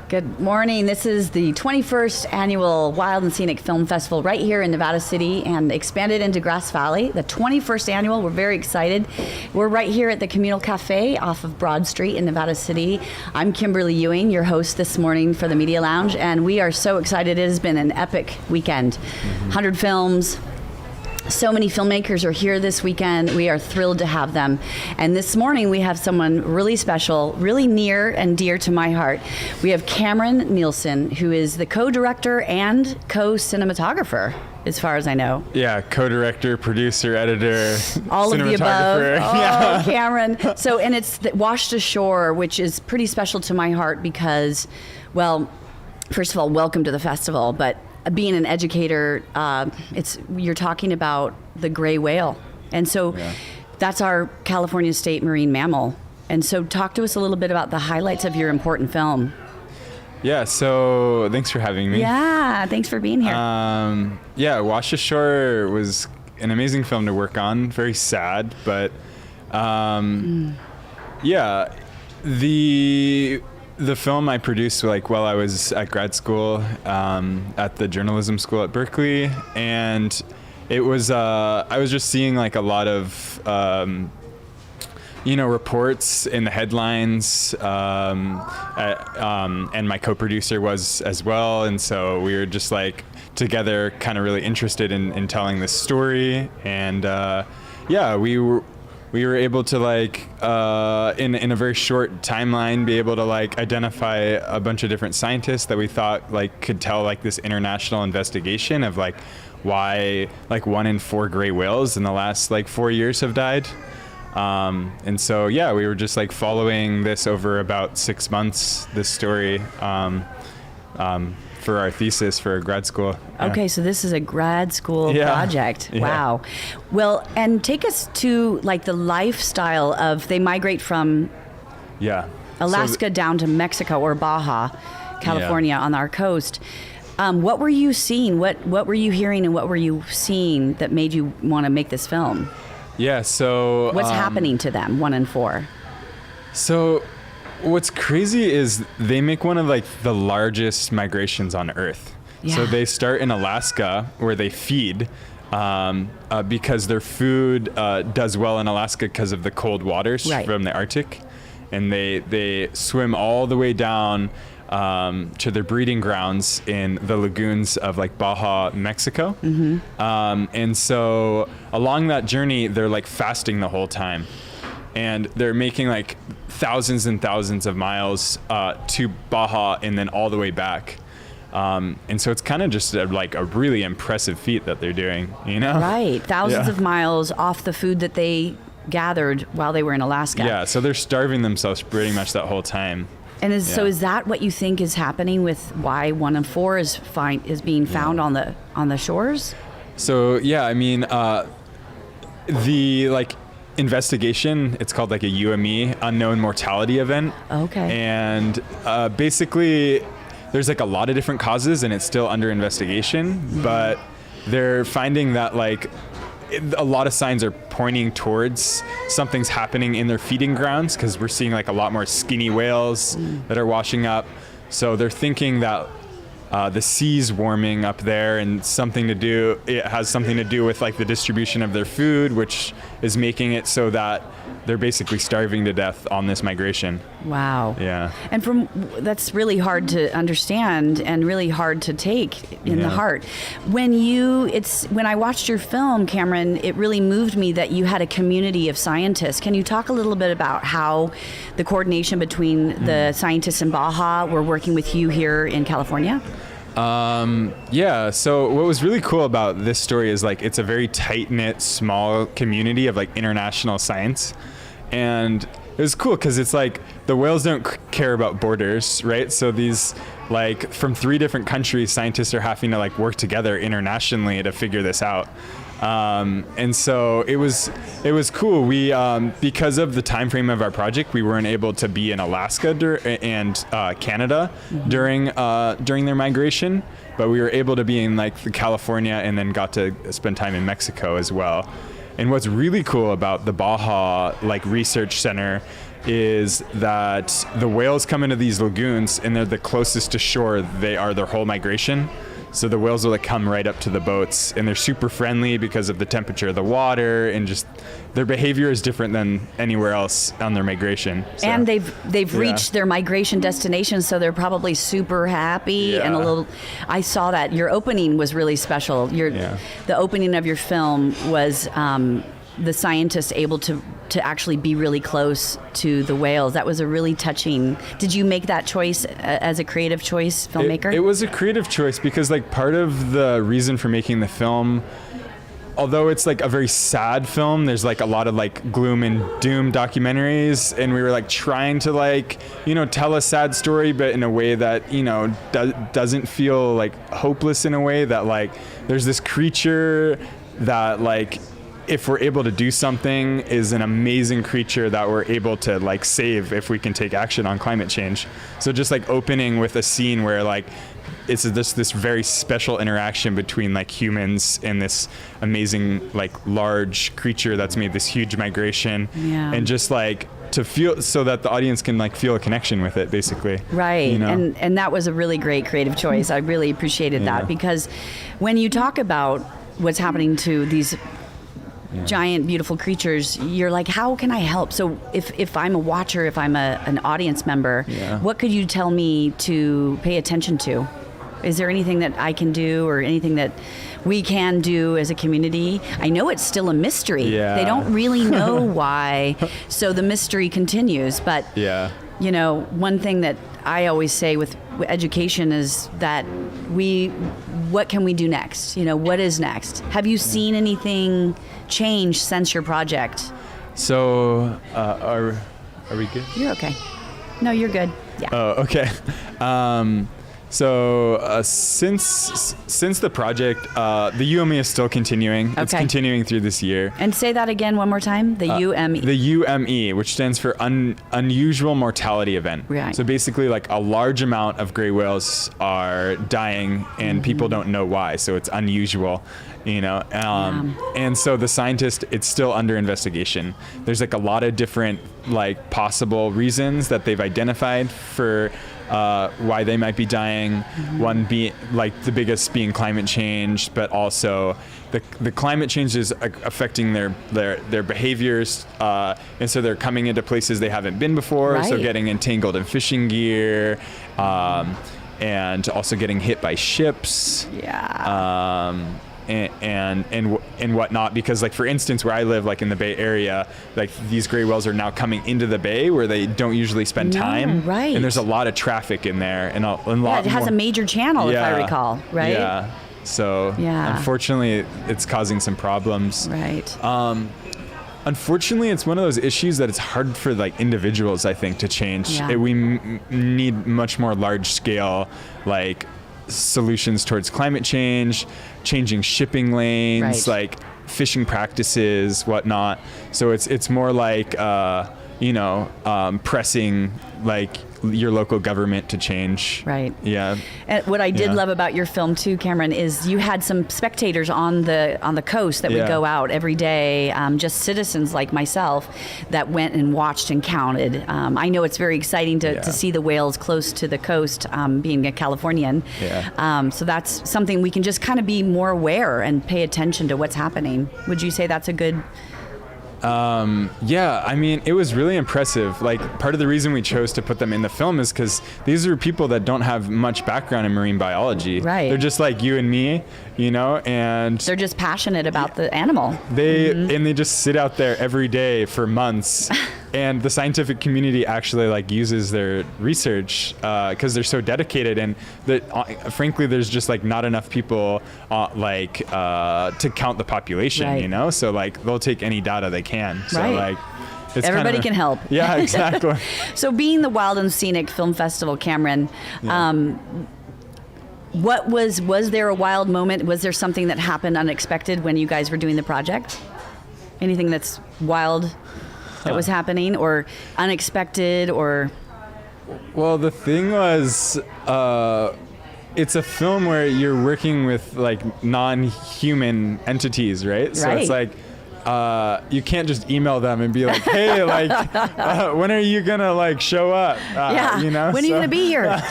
Good morning. This is the 21st annual Wild and Scenic Film Festival right here in Nevada City and expanded into Grass Valley. The 21st annual. We're very excited. We're right here at the Communal Cafe off of Broad Street in Nevada City. I'm Kimberly Ewing, your host this morning for the Media Lounge, and we are so excited. It has been an epic weekend. 100 films. So many filmmakers are here this weekend. We are thrilled to have them. And this morning we have someone really special, really near and dear to my heart. We have Cameron Nielsen, who is the co-director and co-cinematographer, as far as I know. Yeah, co-director, producer, editor, all of the above. Oh, yeah. Cameron. So, and it's Washed Ashore, which is pretty special to my heart because, well, first of all, welcome to the festival, but being an educator, you're talking about the gray whale. And so that's our California state marine mammal. And so talk to us a little bit about the highlights of your important film. Yeah, so thanks for having me. Yeah, thanks for being here. Washed Ashore was an amazing film to work on. Very sad, but the film I produced while I was at grad school at the journalism school at Berkeley, and it was I was just seeing a lot of reports in the headlines, and my co-producer was as well, and so we were just together, kind of really interested in telling this story, and we were able to in a very short timeline be able to identify a bunch of different scientists that we thought could tell this international investigation of why 1 in 4 gray whales in the last 4 years have died. And so we were just following this over about 6 months, this story, for our thesis for grad school. Okay, so this is a grad school project. Yeah. Wow. Well, and take us to the lifestyle of, they migrate from Alaska down to Mexico or Baja, California on our coast. What were you seeing? What were you hearing and what were you seeing that made you want to make this film? Yeah, so what's happening to them, 1 in 4? So what's crazy is they make one of the largest migrations on Earth. Yeah. So they start in Alaska where they feed because their food does well in Alaska because of the cold waters from the Arctic. And they swim all the way down to their breeding grounds in the lagoons of Baja, Mexico. Mm-hmm. And so along that journey, they're fasting the whole time. And they're making thousands and thousands of miles to Baja and then all the way back. And so it's kind of just a really impressive feat that they're doing, Right. Thousands of miles off the food that they gathered while they were in Alaska. Yeah, so they're starving themselves pretty much that whole time. And so is that what you think is happening with why 1 in 4 is being found on the shores? So, I mean, the investigation, it's called a UME, unknown mortality event. Okay. And basically there's a lot of different causes and it's still under investigation, but they're finding that a lot of signs are pointing towards something's happening in their feeding grounds because we're seeing a lot more skinny whales that are washing up. So they're thinking that the sea's warming up there and it has something to do with the distribution of their food, which is making it so that they're basically starving to death on this migration. Wow. Yeah. And that's really hard to understand and really hard to take in the heart. When I watched your film, Cameron, it really moved me that you had a community of scientists. Can you talk a little bit about how the coordination between the scientists in Baja were working with you here in California? So what was really cool about this story is it's a very tight-knit, small community of international science. And it was cool because it's the whales don't care about borders, right? So these from 3 different countries, scientists are having to work together internationally to figure this out. And so it was cool. We because of the time frame of our project, we weren't able to be in Alaska and Canada during their migration, but we were able to be in California and then got to spend time in Mexico as well. And what's really cool about the Baja like research center is that the whales come into these lagoons and they're the closest to shore they are their whole migration. So the whales will like come right up to the boats, and they're super friendly because of the temperature of the water, and just their behavior is different than anywhere else on their migration. So, and they've reached their migration destination, so they're probably super happy and a little. I saw that your opening was really special. The opening of your film was the scientists able to actually be really close to the whales. That was a really touching. Did you make that choice as a creative choice, filmmaker? It was a creative choice because like part of the reason for making the film, although it's like a very sad film, there's like a lot of like gloom and doom documentaries, and we were like trying to like, you know, tell a sad story, but in a way that, you know, doesn't feel like hopeless, in a way that like there's this creature that like, if we're able to do something, is an amazing creature that we're able to like save if we can take action on climate change. So just like opening with a scene where like it's this very special interaction between like humans and this amazing like large creature that's made this huge migration, and just like to feel, so that the audience can like feel a connection with it, basically. Right. You know? And that was a really great creative choice. I really appreciated that, because when you talk about what's happening to these giant, beautiful creatures, you're like, how can I help? So if I'm a watcher, if I'm an audience member, what could you tell me to pay attention to? Is there anything that I can do, or anything that we can do as a community? I know it's still a mystery. They don't really know why, so the mystery continues. But you know, one thing that I always say with education is that what can we do next? You know, what is next? Have you seen anything change since your project? So, are we good? You're okay. No, you're good. Yeah. Oh, okay. So since the project, the UME is still continuing. It's continuing through this year. And say that again one more time. The UME. The UME, which stands for Unusual Mortality Event. Right. So basically, like a large amount of gray whales are dying, and people don't know why. So it's unusual, you know. And so the scientist, it's still under investigation. There's like a lot of different like possible reasons that they've identified for why they might be dying. One being like the biggest being climate change, but also the climate change is affecting their behaviors, and so they're coming into places they haven't been before. So getting entangled in fishing gear, and also getting hit by ships. And whatnot, because like for instance, where I live, like in the Bay Area, like these gray whales are now coming into the bay where they don't usually spend time, and there's a lot of traffic in there, and a lot. It has a major channel, if I recall, right? So unfortunately, it's causing some problems. Unfortunately, it's one of those issues that it's hard for like individuals, I think, to change. We need much more large scale, like solutions towards climate change, changing shipping lanes, like fishing practices, whatnot. So it's more like pressing like your local government to change. And what I did love about your film too, Cameron, is you had some spectators on the coast that would go out every day, just citizens like myself that went and watched and counted. I know it's very exciting to see the whales close to the coast, being a Californian. So that's something we can just kind of be more aware and pay attention to what's happening. Would you say that's a good... I mean, it was really impressive. Like, part of the reason we chose to put them in the film is because these are people that don't have much background in marine biology. They're just like you and me, you know, and they're just passionate about the animal. They just sit out there every day for months. And the scientific community actually like uses their research because they're so dedicated, and frankly, there's just like not enough people to count the population, you know. So like they'll take any data they can. So like it's everybody can help. Yeah, exactly. So being the Wild and Scenic Film Festival, Cameron, was there a wild moment? Was there something that happened unexpected when you guys were doing the project? Anything that's wild that was happening, or unexpected, or? Well, the thing was, it's a film where you're working with like non-human entities, right? So it's like you can't just email them and be like, hey, like, when are you gonna like show up? Yeah. You know, when are you gonna be here?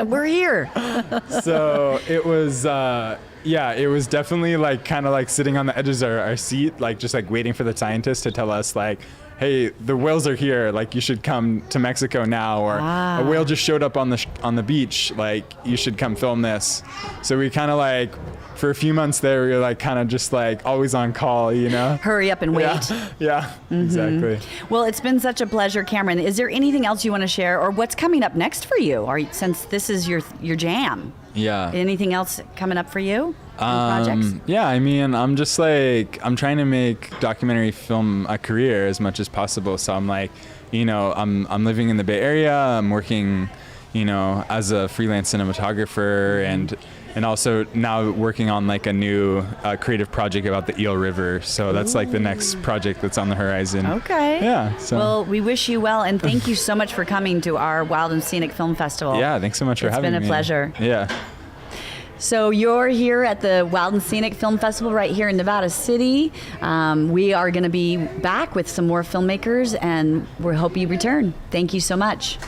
We're here. So it was, it was definitely like kind of like sitting on the edges of our seat, like just like waiting for the scientists to tell us like, hey, the whales are here. Like you should come to Mexico now, or a whale just showed up on the beach. Like you should come film this. So we kind of like, for a few months there, we were like kind of just like always on call, you know? Hurry up and wait. Yeah, exactly. Well, it's been such a pleasure, Cameron. Is there anything else you want to share, or what's coming up next for you? Since this is your jam. Yeah. Anything else coming up for you? Projects? Yeah, I mean, I'm just like, I'm trying to make documentary film a career as much as possible. So I'm like, you know, I'm living in the Bay Area. I'm working, you know, as a freelance cinematographer, and also now working on like a new creative project about the Eel River. So that's like the next project that's on the horizon. Okay. Yeah. So. Well, we wish you well, and thank you so much for coming to our Wild and Scenic Film Festival. Yeah, thanks so much for having me. It's been a pleasure. Yeah. So you're here at the Wild and Scenic Film Festival right here in Nevada City. We are going to be back with some more filmmakers, and we hope you return. Thank you so much.